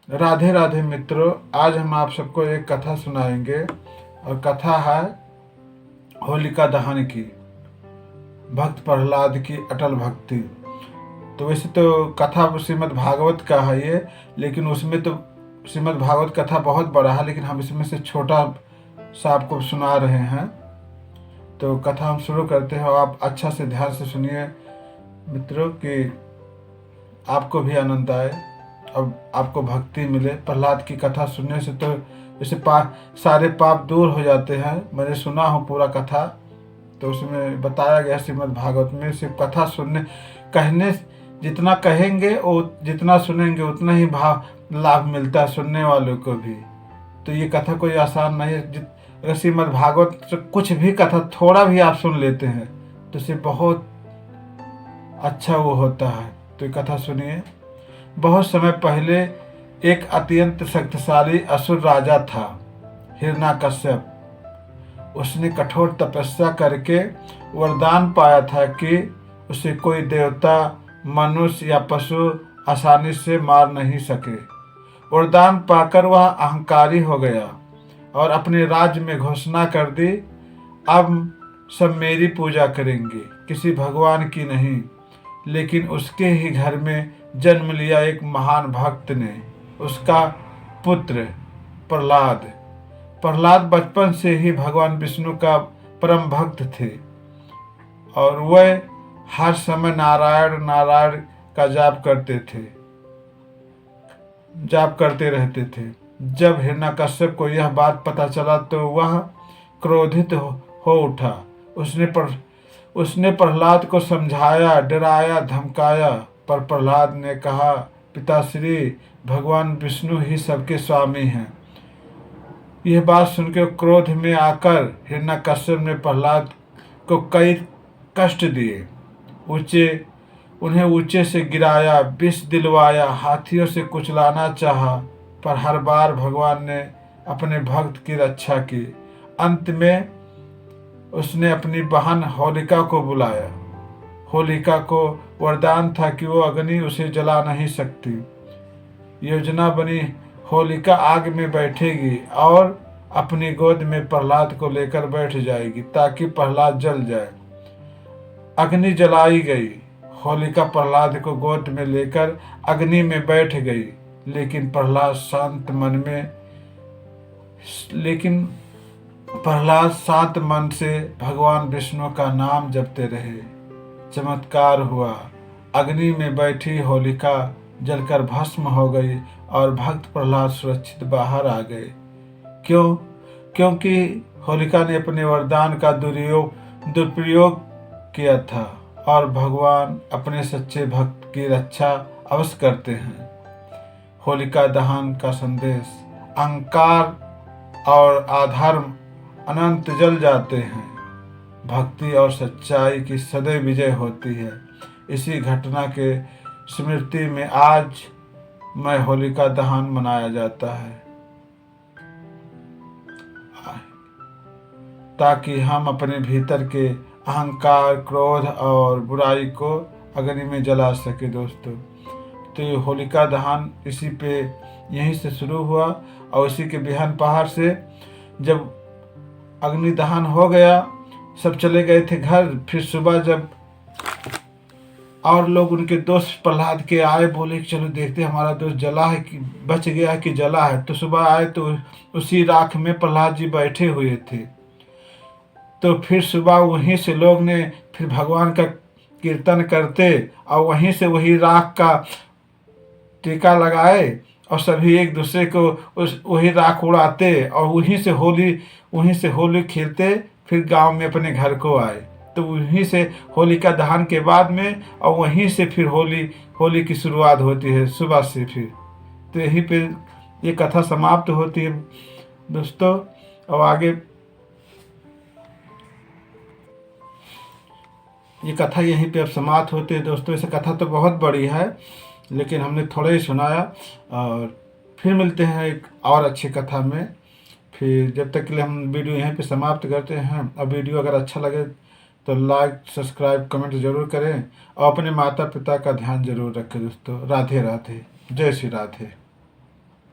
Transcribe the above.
राधे राधे मित्रों, आज हम आप सबको एक कथा सुनाएंगे और कथा है होलिका दहन की। भक्त प्रहलाद की अटल भक्ति। तो वैसे तो कथा श्रीमद् भागवत का है ये, लेकिन उसमें तो श्रीमद् भागवत कथा बहुत बड़ा है, लेकिन हम इसमें से छोटा सा आपको सुना रहे हैं। तो कथा हम शुरू करते हैं और आप अच्छा से ध्यान से सुनिए मित्रों, कि आपको भी आनंद आए और आपको भक्ति मिले। प्रहलाद की कथा सुनने से तो जैसे सारे पाप दूर हो जाते हैं। मैंने सुना हो पूरा कथा, तो उसमें बताया गया श्रीमद् भागवत में, सिर्फ कथा सुनने कहने जितना कहेंगे और जितना सुनेंगे उतना ही भाव लाभ मिलता है सुनने वालों को भी। तो ये कथा कोई आसान नहीं है। अगर श्रीमद् भागवत से कुछ भी कथा थोड़ा भी आप सुन लेते हैं तो इससे बहुत अच्छा वो होता है। तो ये कथा सुनिए। बहुत समय पहले एक अत्यंत शक्तिशाली असुर राजा था, हिरण्यकश्यप। उसने कठोर तपस्या करके वरदान पाया था कि उसे कोई देवता, मनुष्य या पशु आसानी से मार नहीं सके। वरदान पाकर वह अहंकारी हो गया और अपने राज्य में घोषणा कर दी, अब सब मेरी पूजा करेंगे, किसी भगवान की नहीं। लेकिन उसके ही घर में जन्म लिया एक महान भक्त ने, उसका पुत्र प्रहलाद बचपन से ही भगवान विष्णु का परम भक्त थे और वह हर समय नारायण नारायण का जाप करते रहते थे। जब हिरण्यकश्यप को यह बात पता चला तो वह क्रोधित हो उठा। उसने प्रहलाद को समझाया, डराया, धमकाया, पर प्रहलाद ने कहा, पिताश्री, भगवान विष्णु ही सबके स्वामी हैं। यह बात सुनकर क्रोध में आकर हिरण्यकश्यप ने प्रहलाद को कई कष्ट दिए। उन्हें ऊंचे से गिराया, विष दिलवाया, हाथियों से कुचलाना चाहा, पर हर बार भगवान ने अपने भक्त की रक्षा की। अंत में उसने अपनी बहन होलिका को बुलाया। होलिका को वरदान था कि वो अग्नि उसे जला नहीं सकती। योजना बनी, होलिका आग में बैठेगी और अपनी गोद में प्रहलाद को लेकर बैठ जाएगी ताकि प्रहलाद जल जाए। अग्नि जलाई गई। होलिका प्रहलाद को गोद में लेकर अग्नि में बैठ गई, लेकिन प्रहलाद शांत मन से भगवान विष्णु का नाम जपते रहे। चमत्कार हुआ, अग्नि में बैठी होलिका जलकर भस्म हो गई और भक्त प्रहलाद सुरक्षित बाहर आ गए। क्योंकि होलिका ने अपने वरदान का दुरुपयोग किया था और भगवान अपने सच्चे भक्त की रक्षा अवश्य करते हैं। होलिका दहन का संदेश, अहंकार और अधर्म अनंत जल जाते हैं, भक्ति और सच्चाई की सदैव विजय होती है। इसी घटना के स्मृति में आज में होलिका दहन मनाया जाता है, ताकि हम अपने भीतर के अहंकार, क्रोध और बुराई को अग्नि में जला सके। दोस्तों, तो ये होलिका दहन यहीं से शुरू हुआ और इसी के बिहान पहाड़ से जब अग्नि दहन हो गया, सब चले गए थे घर। फिर सुबह जब और लोग उनके दोस्त प्रहलाद के आए, बोले कि चलो देखते हमारा दोस्त जला है कि बच गया कि जला है। तो सुबह आए तो उसी राख में प्रहलाद जी बैठे हुए थे। तो फिर सुबह वहीं से लोग ने फिर भगवान का कीर्तन करते और वहीं से वही राख का टीका लगाए और सभी एक दूसरे को वही राख उड़ाते और वहीं से होली खेलते, फिर गांव में अपने घर को आए। तो वहीं से होलिका दहन के बाद में और वहीं से फिर होली की शुरुआत होती है सुबह से। फिर तो यहीं पे ये कथा समाप्त होती है दोस्तों। और आगे ये कथा यहीं पे अब समाप्त होती है दोस्तों। इसे कथा तो बहुत बड़ी है, लेकिन हमने थोड़ा ही सुनाया और फिर मिलते हैं एक और अच्छी कथा में। फिर जब तक के लिए हम वीडियो यहीं पे समाप्त करते हैं। और वीडियो अगर अच्छा लगे तो लाइक, सब्सक्राइब, कमेंट जरूर करें और अपने माता पिता का ध्यान जरूर रखें दोस्तों। राधे राधे, जय श्री राधे।